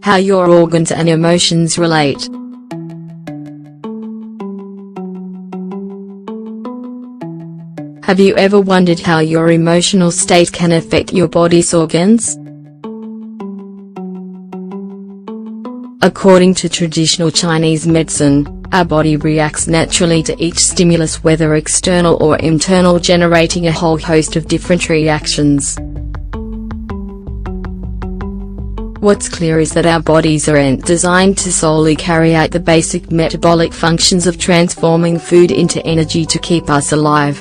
how your organs and emotions relate. Have you ever wondered how your emotional state can affect your body's organs? According to traditional Chinese medicine, our body reacts naturally to each stimulus, whether external or internal, generating a whole host of different reactions. What's clear is that our bodies aren't designed to solely carry out the basic metabolic functions of transforming food into energy to keep us alive.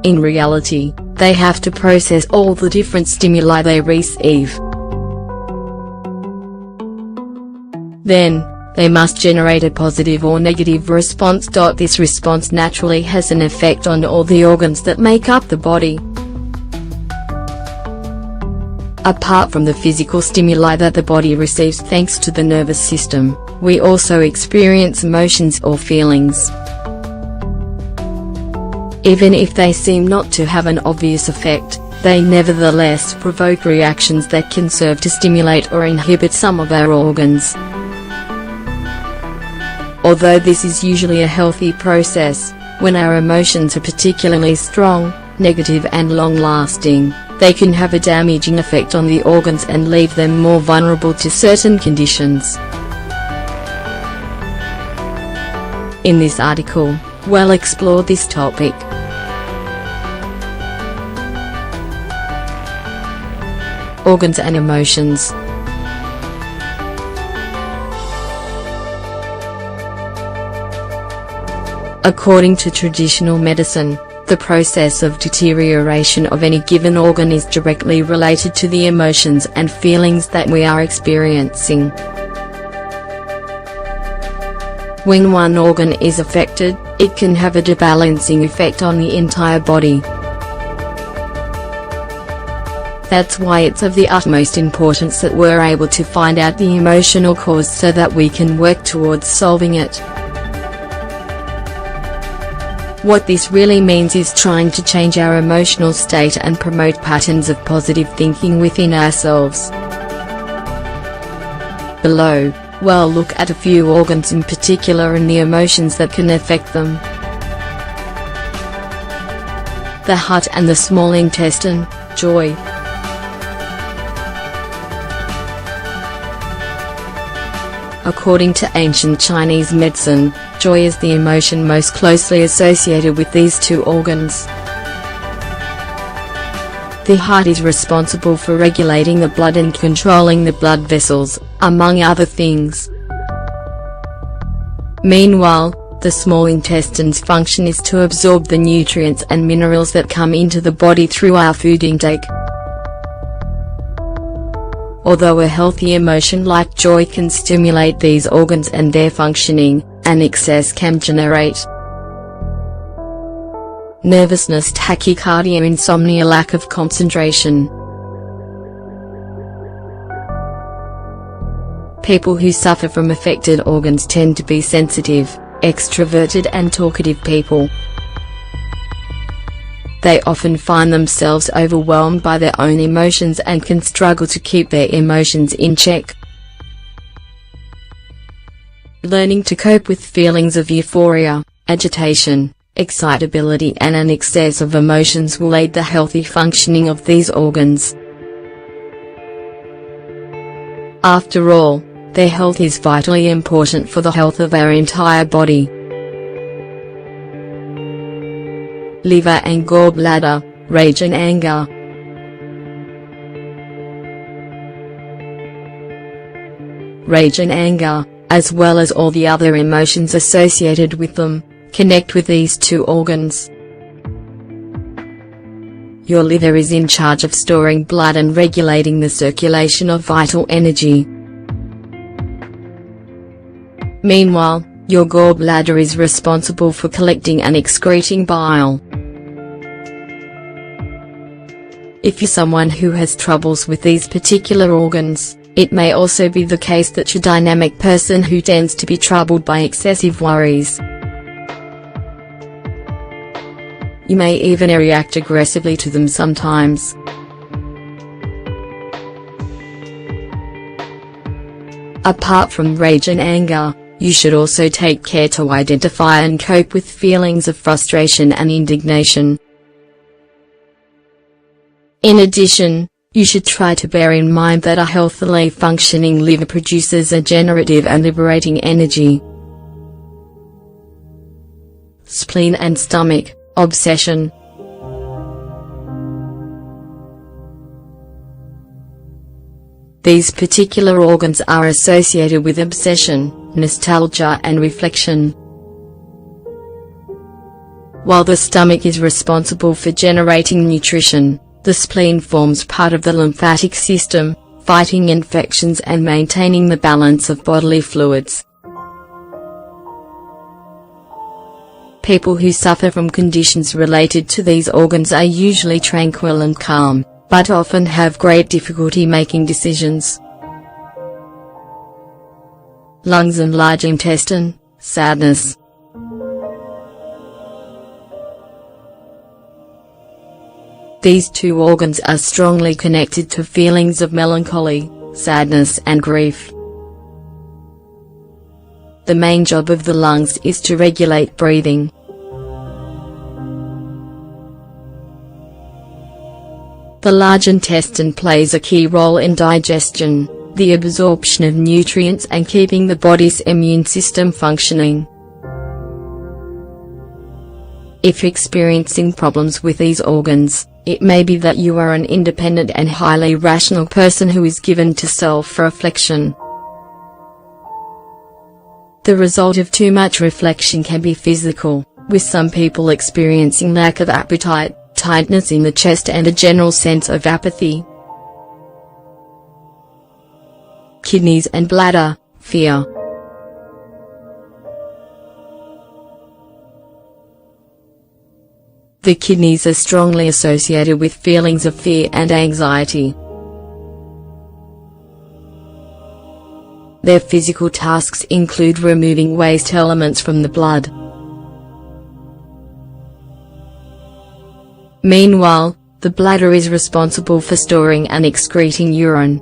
In reality, they have to process all the different stimuli they receive. Then, they must generate a positive or negative response. This response naturally has an effect on all the organs that make up the body. Apart from the physical stimuli that the body receives thanks to the nervous system, we also experience emotions or feelings. Even if they seem not to have an obvious effect, they nevertheless provoke reactions that can serve to stimulate or inhibit some of our organs. Although this is usually a healthy process, when our emotions are particularly strong, negative and long-lasting, they can have a damaging effect on the organs and leave them more vulnerable to certain conditions. In this article, we'll explore this topic. Organs and emotions. According to traditional medicine, the process of deterioration of any given organ is directly related to the emotions and feelings that we are experiencing. When one organ is affected, it can have a debalancing effect on the entire body. That's why it's of the utmost importance that we're able to find out the emotional cause so that we can work towards solving it. What this really means is trying to change our emotional state and promote patterns of positive thinking within ourselves. Below, we'll look at a few organs in particular and the emotions that can affect them. The heart and the small intestine. Joy. According to ancient Chinese medicine, joy is the emotion most closely associated with these two organs. The heart is responsible for regulating the blood and controlling the blood vessels, among other things. Meanwhile, the small intestine's function is to absorb the nutrients and minerals that come into the body through our food intake. Although a healthy emotion like joy can stimulate these organs and their functioning, an excess can generate nervousness, tachycardia, insomnia, lack of concentration. People who suffer from affected organs tend to be sensitive, extroverted and talkative people. They often find themselves overwhelmed by their own emotions and can struggle to keep their emotions in check. Learning to cope with feelings of euphoria, agitation, excitability and an excess of emotions will aid the healthy functioning of these organs. After all, their health is vitally important for the health of our entire body. Liver and gallbladder, rage and anger. Rage and anger, as well as all the other emotions associated with them, connect with these two organs. Your liver is in charge of storing blood and regulating the circulation of vital energy. Meanwhile, your gallbladder is responsible for collecting and excreting bile. If you're someone who has troubles with these particular organs, it may also be the case that you're a dynamic person who tends to be troubled by excessive worries. You may even react aggressively to them sometimes. Apart from rage and anger, you should also take care to identify and cope with feelings of frustration and indignation. In addition, you should try to bear in mind that a healthily functioning liver produces a generative and liberating energy. Spleen and stomach, obsession. These particular organs are associated with obsession, nostalgia and reflection. While the stomach is responsible for generating nutrition, the spleen forms part of the lymphatic system, fighting infections and maintaining the balance of bodily fluids. People who suffer from conditions related to these organs are usually tranquil and calm, but often have great difficulty making decisions. Lungs and large intestine, sadness. These two organs are strongly connected to feelings of melancholy, sadness and grief. The main job of the lungs is to regulate breathing. The large intestine plays a key role in digestion, the absorption of nutrients and keeping the body's immune system functioning. If experiencing problems with these organs, it may be that you are an independent and highly rational person who is given to self-reflection. The result of too much reflection can be physical, with some people experiencing lack of appetite, tightness in the chest and a general sense of apathy. Kidneys and bladder, fear. The kidneys are strongly associated with feelings of fear and anxiety. Their physical tasks include removing waste elements from the blood. Meanwhile, the bladder is responsible for storing and excreting urine.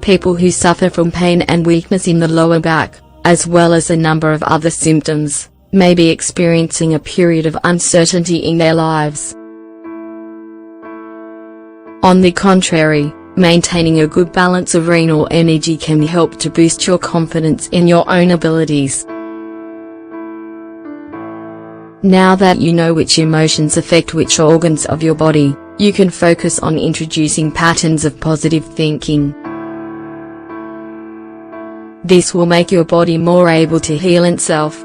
People who suffer from pain and weakness in the lower back, as well as a number of other symptoms, may be experiencing a period of uncertainty in their lives. On the contrary, maintaining a good balance of renal energy can help to boost your confidence in your own abilities. Now that you know which emotions affect which organs of your body, you can focus on introducing patterns of positive thinking. This will make your body more able to heal itself,